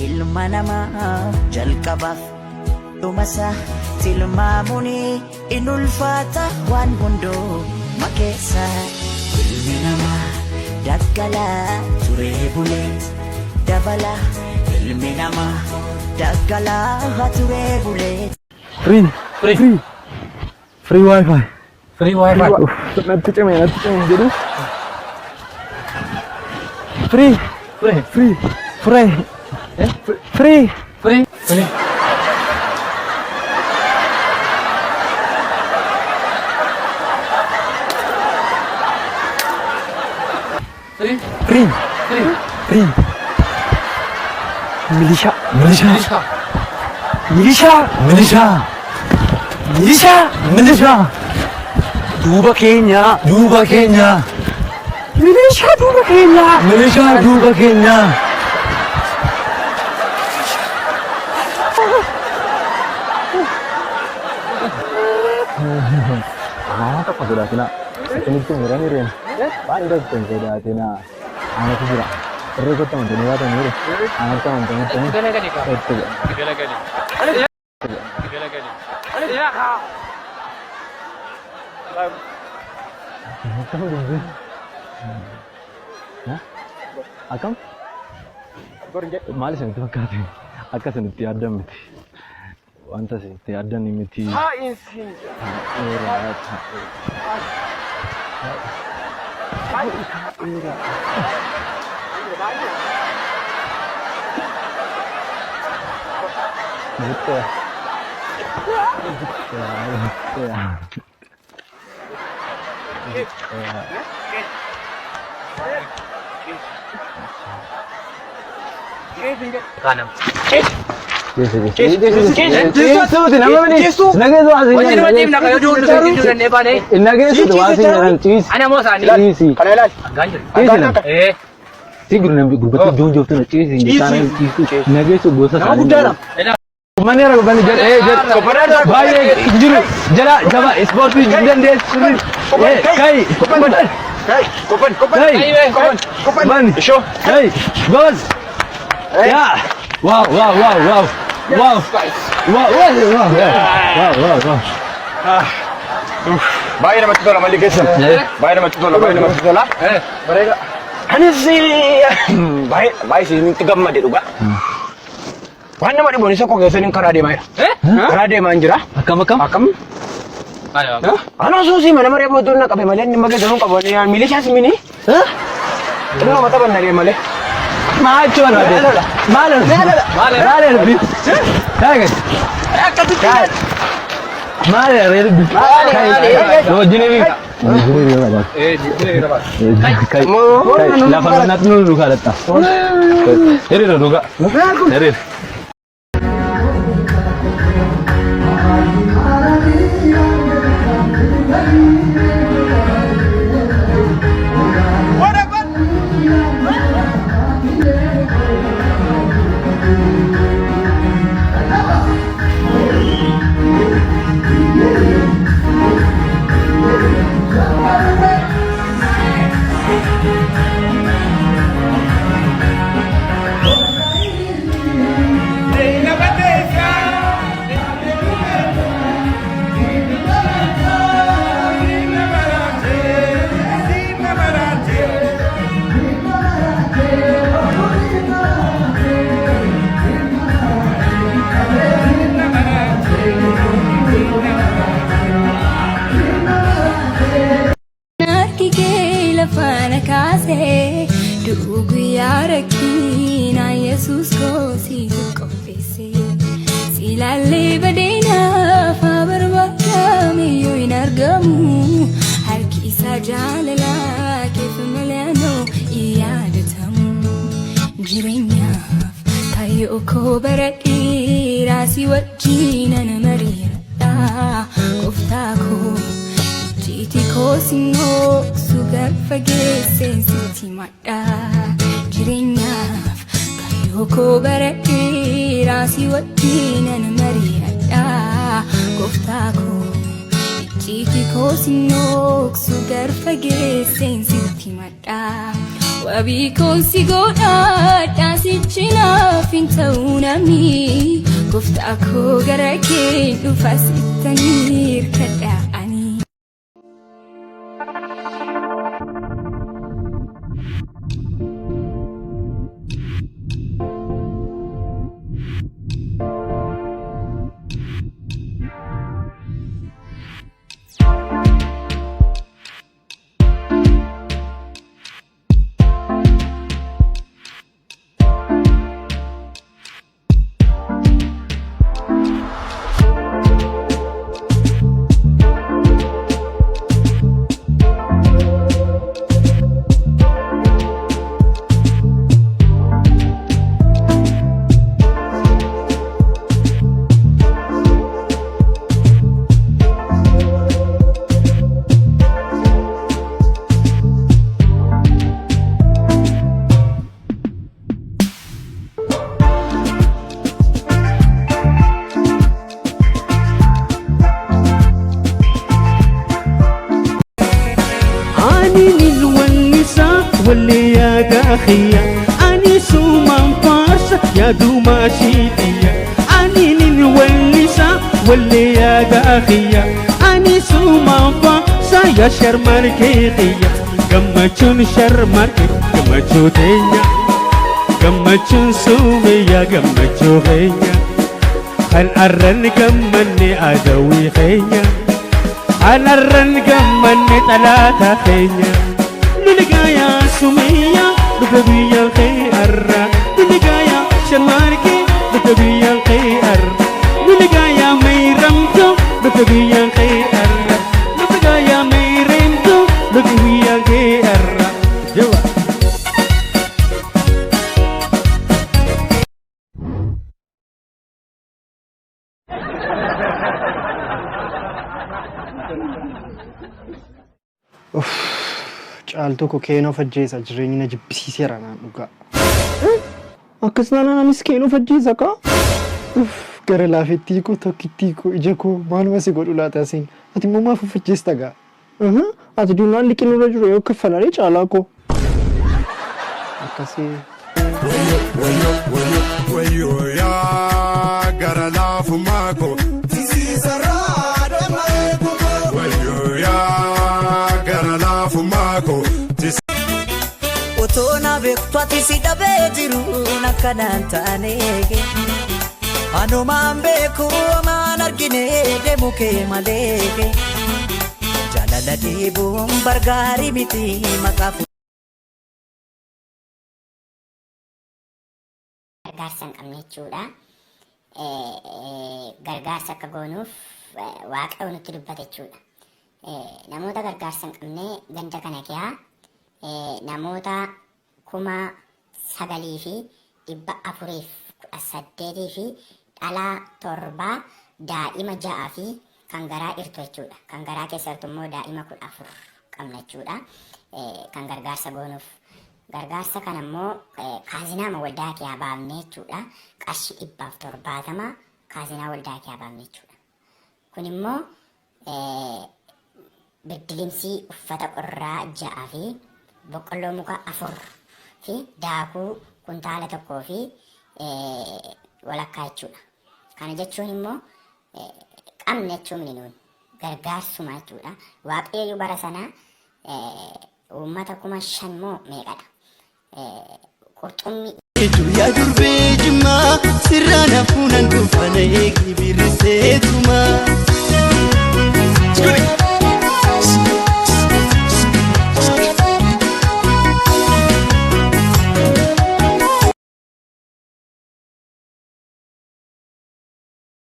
ilma namaa jalqabaaf dhumasa tilmaamuni in ulfaata waan hundoo makeessa ilmi namaa daggalaa turee bulee dabala ilmi namaa daggalaa turee bulee. Free wifi. Free wifi. Nanti cemeng jadi. Free. Milisha. Duba Kenya. Milisha duba Kenya. Apa sudah kena? Ini tuh mirip. Pandai tuh sudah kena. Anak itu juga. Terus kita mau tanya apa nih? Anak kita mau tanya. Tiga lagi. Akam? Malas itu makanya. Akasan tiada mati. Wanta sih tiada nih mati. Betul. Kanam. Mana orang balik jala sport dan dia kai ban show hey bos ya wow bayi nama tutola maligation bayi nama tutola mereka hani si bayi si minta gamma de duga Wan nama di Indonesia kok geserin karade mai? Karade manjira? Akam? Ayo. Ano susi mana mare bodo na kape malen ni mage dorong kabone yan milisya simini? Ano mata ban nare male? Macho na de. Male. Kage. Kage. Male re. Do jine bi. Kai. La fanat nu duga lata. Eri duga. Eri. guyyaa rakkinaa Yesuus koosii qopheesse silaallee badeenaaf barbaadame yoo hin argamu harki isaa jaalalaa keef malaanoo yaadatamu jireenyaaf taayoo koo baradheeraa si wajjinan mari'adha gooftaa koo Jiti kosingo sugar fageesen siti madda jireenyaaf kayo ko baradheera si wajjinan mari'adha gooftaa ko jiti kosingo sugar fageesen siti madda wabii kon si godhadha sichinaaf fin ta'uu namni gooftaa koo gara kee dhufa sittanii hirkadhaa'anii. واللي داخية أني سوما فارسة يا دوما شيدية أني نولسة واللي داخية أني سوما فارسة يا شرمركيقية قمتشون شرمركي قمتشو تينيا قمتشون سومية قمتشو خينيا خل أرن قمني أدوي خينيا خل أرن قمني ثلاثة خينيا نلقايا سمية بقبية الخير نلقايا شماركي بقبية الخير نلقايا ميرمتو بقبية الخير نلقايا ميرمتو بقبية الخير جوا Caaltuu keenoo fajjeessa jireenya jibbisiiseera naan dhugaa. Akkasumas anis keenoo fajjeessa kaa. Gara laafettii koo tokkittii koo ija koo maaluma si godhu laata siin. Ati immoo maaf fajjeesta gaa? Ati duunaan liqinurra jiru yoo kaffalanii caalaa koo. Akkasii. Wayyoo yaa gara laafummaa koo. Tisiisarraa deemaa eegumoo. Wayyoo yaa gara laafummaa koo. Otona beektuati si dhabee jiru nakkanaan taanee anumaan beeku maan argine deemu kee malee jaalala deebuun bargaarii miti maqaaf. Gargaarsa hin qabne jechuudha. Gargaarsa akka goonuuf Waaqayyo nutti dubbate jechuudha. Namoota gargaarsa hin qabne ganda kana keessa namoota 9,418 fi dhalaa 7 daa'ima 6 fi kan garaa irtu jechuudha. Kan garaa keessattuu immoo daa'ima 14 qabna jechuudha. Kan gargaarsa goonuuf. Gargaarsa kana immoo kaazinaa waldaa kee baafne jechuudha. Qarshii 170 kaazinaa waldaa kee baafne jechuudha. Kun immoo beddilimsii uffata qorraa 6 fi boqqolloo muka 4 fi daakuu kuntaala 1 fi walakkaa jechuudha. Kana jechuun immoo qabne jechuun nuun gargaarsuma jechuudha. Waaqayyo bara sana uummata 5,000 moo meeqadha? Qurxummii. Yaa durbee jimmaa sirraan hafuunan dhufana eegi birriseetuma.